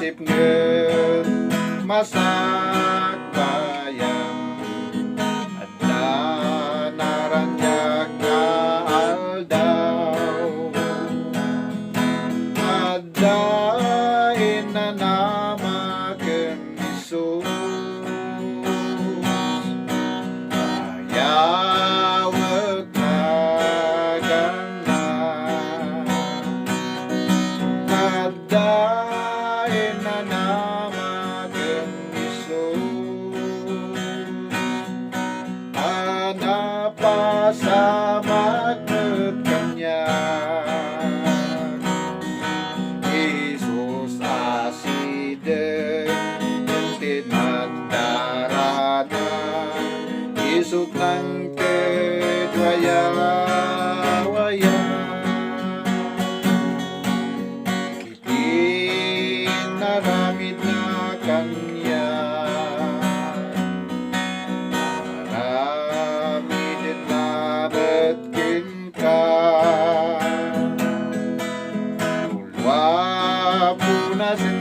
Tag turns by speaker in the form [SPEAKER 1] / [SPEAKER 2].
[SPEAKER 1] isip ngeun masak bayam ada naranjak aldaw ada inanamakeun Yesus ayawet nagana ada inanamakeun Yesus ana pasamak kanya Yesus aside tinagdarana Yesus nang kedwaya-waya naramid na kanya naramid na betkin ka ulwa punasin